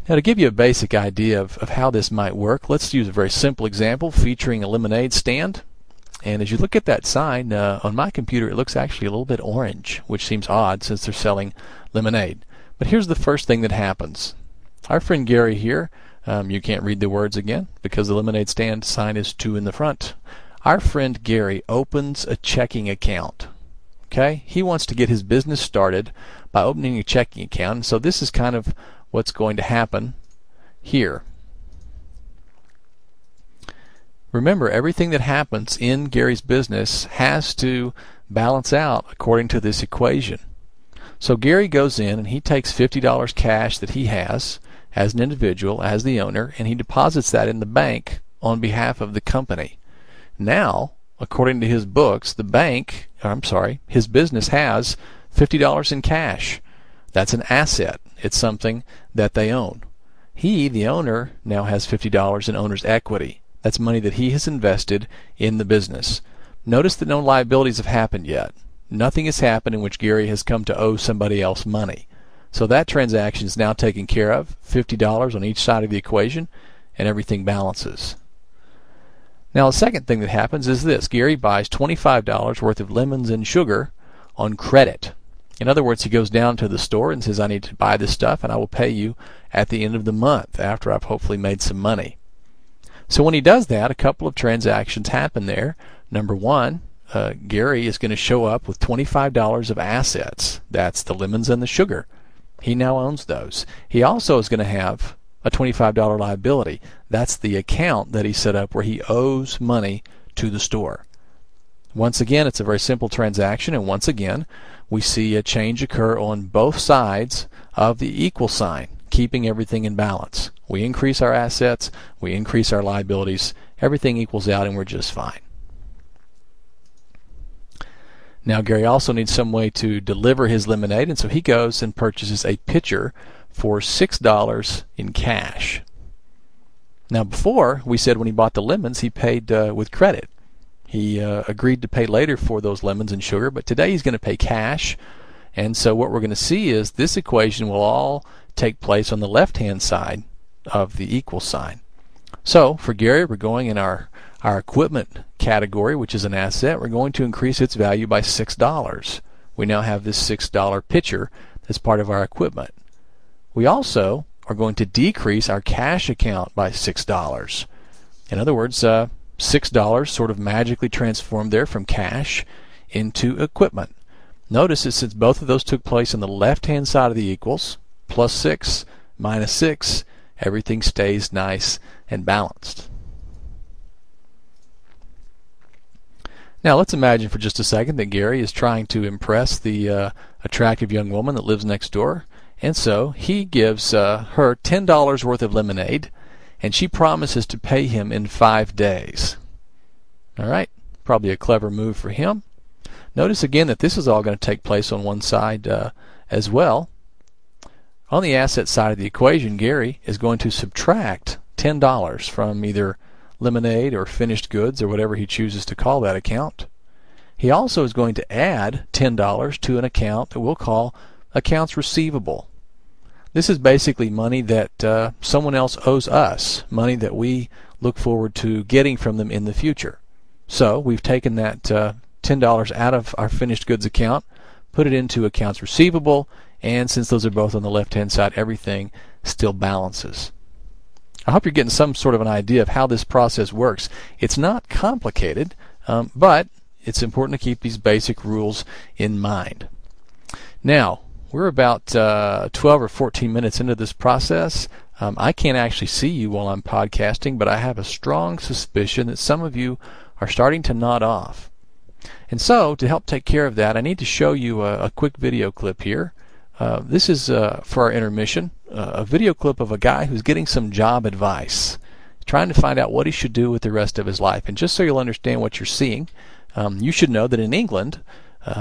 Now, to give you a basic idea of how this might work, let's use a very simple example featuring a lemonade stand. And as you look at that sign, on my computer it looks actually a little bit orange, which seems odd since they're selling lemonade. But here's the first thing that happens. Our friend Gary here, you can't read the words again because the lemonade stand sign is 2 in the front. Our friend Gary opens a checking account. Okay? He wants to get his business started by opening a checking account. So this is kind of what's going to happen here. Remember, everything that happens in Gary's business has to balance out according to this equation. So Gary goes in and he takes $50 cash that he has as an individual, as the owner, and he deposits that in the bank on behalf of the company. Now, according to his books, his business has $50 in cash. That's an asset. It's something that they own. He, the owner, now has $50 in owner's equity. That's money that he has invested in the business. Notice that no liabilities have happened yet. Nothing has happened in which Gary has come to owe somebody else money. So that transaction is now taken care of, $50 on each side of the equation, and everything balances. Now the second thing that happens is this. Gary buys $25 worth of lemons and sugar on credit. In other words, he goes down to the store and says, I need to buy this stuff and I will pay you at the end of the month after I've hopefully made some money. So when he does that, a couple of transactions happen there. Number one, Gary is going to show up with $25 of assets. That's the lemons and the sugar. He now owns those. He also is going to have a $25 liability. That's the account that he set up where he owes money to the store. Once again, it's a very simple transaction, and once again, we see a change occur on both sides of the equal sign, keeping everything in balance. We increase our assets, we increase our liabilities, everything equals out, and we're just fine. Now Gary also needs some way to deliver his lemonade, and so he goes and purchases a pitcher for $6 in cash. Now before, we said when he bought the lemons, he paid with credit. He agreed to pay later for those lemons and sugar, but today he's going to pay cash. And so what we're going to see is this equation will all take place on the left-hand side of the equal sign. So for Gary, we're going in our equipment category, which is an asset. We're going to increase its value by $6. We now have this $6 pitcher as part of our equipment. We also are going to decrease our cash account by $6. In other words, $6 sort of magically transformed there from cash into equipment. Notice that since both of those took place on the left-hand side of the equals, plus 6 minus 6, everything stays nice and balanced. Now let's imagine for just a second that Gary is trying to impress the attractive young woman that lives next door, and so he gives her $10 worth of lemonade, and she promises to pay him in 5 days. All right, probably a clever move for him. Notice again that this is all going to take place on one side as well. On the asset side of the equation, Gary is going to subtract $10 from either lemonade or finished goods or whatever he chooses to call that account. He also is going to add $10 to an account that we'll call accounts receivable. This is basically money that someone else owes us, money that we look forward to getting from them in the future. So we've taken that $10 out of our finished goods account, put it into accounts receivable, and since those are both on the left-hand side, everything still balances. I hope you're getting some sort of an idea of how this process works. It's not complicated, but it's important to keep these basic rules in mind. Now, we're about 12 or 14 minutes into this process. I can't actually see you while I'm podcasting, but I have a strong suspicion that some of you are starting to nod off. And so, to help take care of that, I need to show you a quick video clip here. This is for our intermission, a video clip of a guy who's getting some job advice, trying to find out what he should do with the rest of his life. And just so you'll understand what you're seeing, you should know that in England,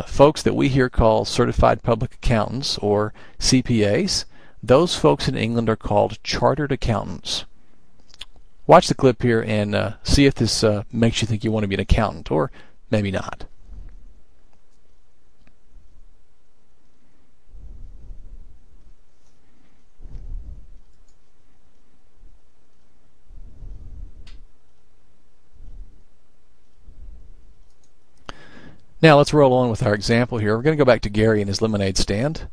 folks that we here call certified public accountants or CPAs, those folks in England are called chartered accountants. Watch the clip here and see if this makes you think you want to be an accountant, or maybe not. Now let's roll on with our example here. We're going to go back to Gary and his lemonade stand.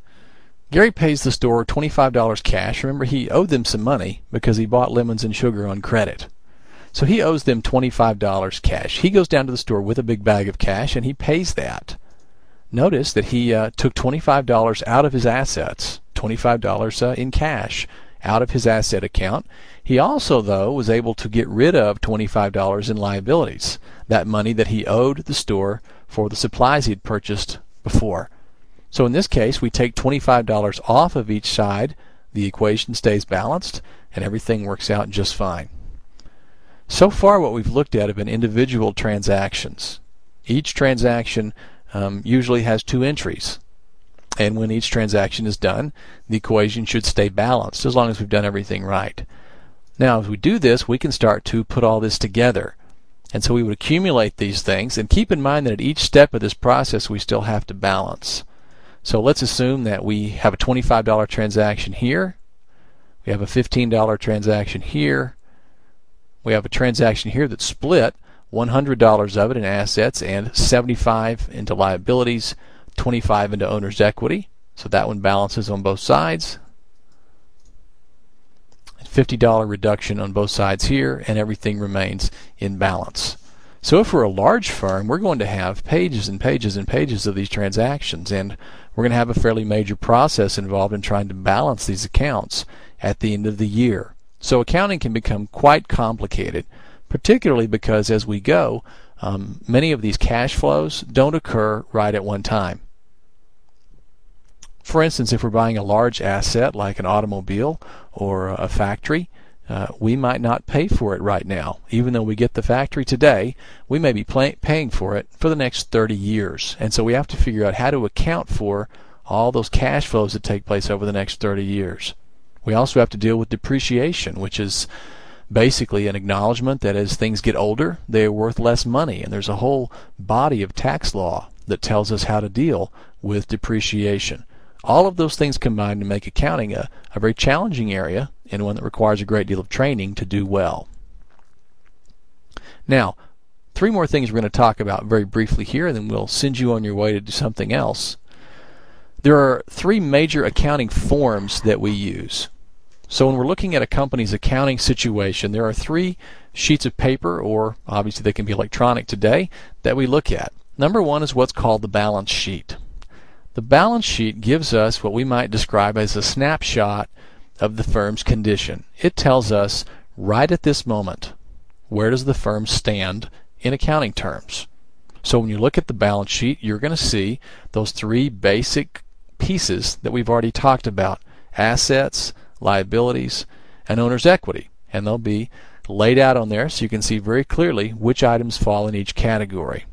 Gary pays the store $25 cash. Remember, he owed them some money because he bought lemons and sugar on credit. So he owes them $25 cash. He goes down to the store with a big bag of cash and he pays that. Notice that he took $25 out of his assets, $25 in cash out of his asset account. He also, though, was able to get rid of $25 in liabilities, that money that he owed the store for the supplies he had purchased before. So in this case, we take $25 off of each side, the equation stays balanced, and everything works out just fine. So far what we've looked at have been individual transactions. Each transaction usually has two entries. And when each transaction is done, the equation should stay balanced as long as we've done everything right. Now, as we do this, we can start to put all this together. And so we would accumulate these things, and keep in mind that at each step of this process we still have to balance. So let's assume that we have a $25 transaction here, we have a $15 transaction here, we have a transaction here that's split, $100 of it in assets and $75 into liabilities, $25 into owner's equity. So that one balances on both sides. $50 reduction on both sides here, and everything remains in balance. So if we're a large firm, we're going to have pages and pages and pages of these transactions, and we're going to have a fairly major process involved in trying to balance these accounts at the end of the year. So accounting can become quite complicated, particularly because as we go, many of these cash flows don't occur right at one time. For instance, if we're buying a large asset like an automobile or a factory, we might not pay for it right now. Even though we get the factory today, we may be paying for it for the next 30 years. And so we have to figure out how to account for all those cash flows that take place over the next 30 years. We also have to deal with depreciation, which is basically an acknowledgement that as things get older, they are worth less money. And there's a whole body of tax law that tells us how to deal with depreciation. All of those things combine to make accounting a very challenging area, and one that requires a great deal of training to do well. Now, three more things we're going to talk about very briefly here, and then we'll send you on your way to do something else. There are three major accounting forms that we use. So when we're looking at a company's accounting situation, there are three sheets of paper, or obviously they can be electronic today, that we look at. Number one is what's called the balance sheet. The balance sheet gives us what we might describe as a snapshot of the firm's condition. It tells us right at this moment, where does the firm stand in accounting terms. So when you look at the balance sheet, you're going to see those three basic pieces that we've already talked about: assets, liabilities, and owner's equity. And they'll be laid out on there so you can see very clearly which items fall in each category.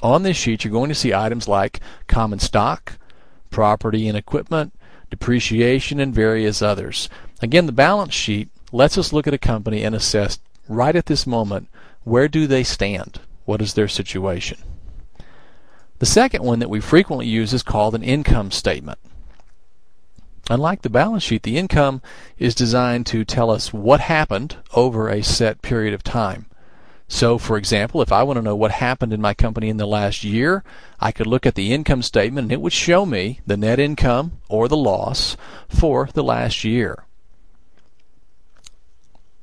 On this sheet, you're going to see items like common stock, property and equipment, depreciation, and various others. Again, the balance sheet lets us look at a company and assess right at this moment, where do they stand? What is their situation? The second one that we frequently use is called an income statement. Unlike the balance sheet, the income is designed to tell us what happened over a set period of time. So, for example, if I want to know what happened in my company in the last year, I could look at the income statement and it would show me the net income or the loss for the last year.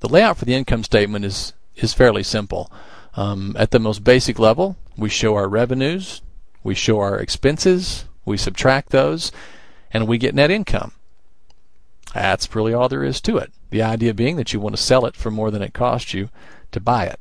The layout for the income statement is fairly simple. At the most basic level, we show our revenues, we show our expenses, we subtract those, and we get net income. That's really all there is to it. The idea being that you want to sell it for more than it cost you to buy it.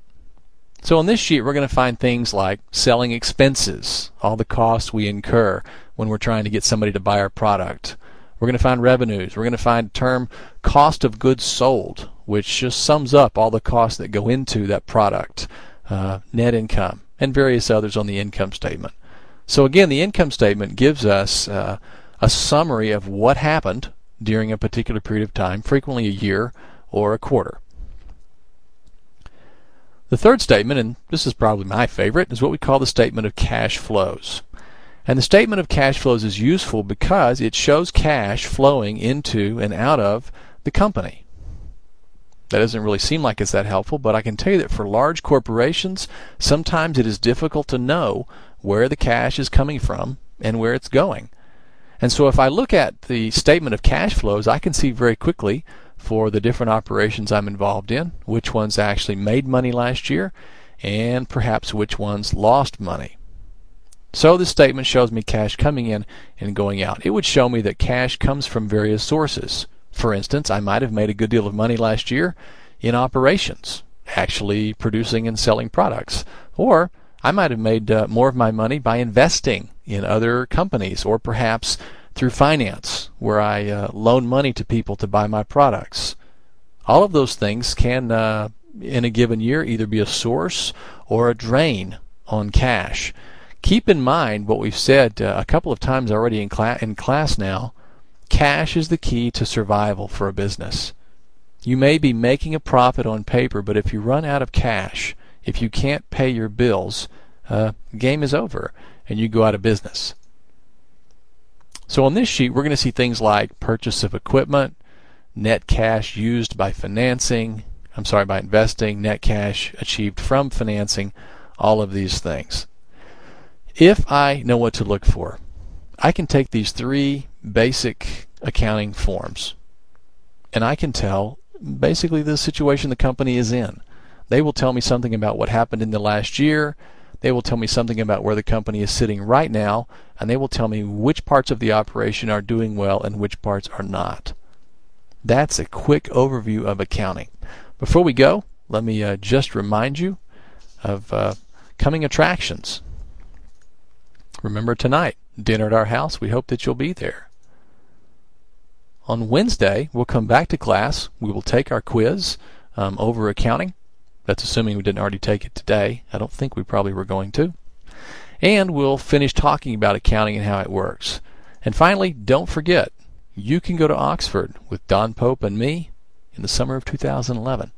So on this sheet, we're going to find things like selling expenses, all the costs we incur when we're trying to get somebody to buy our product. We're going to find revenues. We're going to find the term cost of goods sold, which just sums up all the costs that go into that product, net income, and various others on the income statement. So again, the income statement gives us a summary of what happened during a particular period of time, frequently a year or a quarter. The third statement, and this is probably my favorite, is what we call the statement of cash flows. And the statement of cash flows is useful because it shows cash flowing into and out of the company. That doesn't really seem like it's that helpful, but I can tell you that for large corporations, sometimes it is difficult to know where the cash is coming from and where it's going. And so if I look at the statement of cash flows, I can see very quickly for the different operations I'm involved in which ones actually made money last year and perhaps which ones lost money. So this statement shows me cash coming in and going out. It would show me that cash comes from various sources. For instance, I might have made a good deal of money last year in operations, actually producing and selling products. Or I might have made more of my money by investing in other companies, or perhaps through finance, where I loan money to people to buy my products. All of those things can, in a given year, either be a source or a drain on cash. Keep in mind what we've said a couple of times already in class now. Cash is the key to survival for a business. You may be making a profit on paper, but if you run out of cash, if you can't pay your bills, the game is over and you go out of business. So on this sheet, we're going to see things like purchase of equipment, net cash used by by investing, net cash achieved from financing, all of these things. If I know what to look for, I can take these three basic accounting forms and I can tell basically the situation the company is in. They will tell me something about what happened in the last year. They will tell me something about where the company is sitting right now, and they will tell me which parts of the operation are doing well and which parts are not. That's a quick overview of accounting. Before we go, let me just remind you of coming attractions. Remember tonight, dinner at our house. We hope that you'll be there. On Wednesday, we'll come back to class. We will take our quiz over accounting. That's assuming we didn't already take it today. I don't think we probably were going to. And we'll finish talking about accounting and how it works. And finally, don't forget, you can go to Oxford with Don Pope and me in the summer of 2011.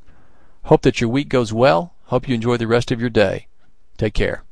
Hope that your week goes well. Hope you enjoy the rest of your day. Take care.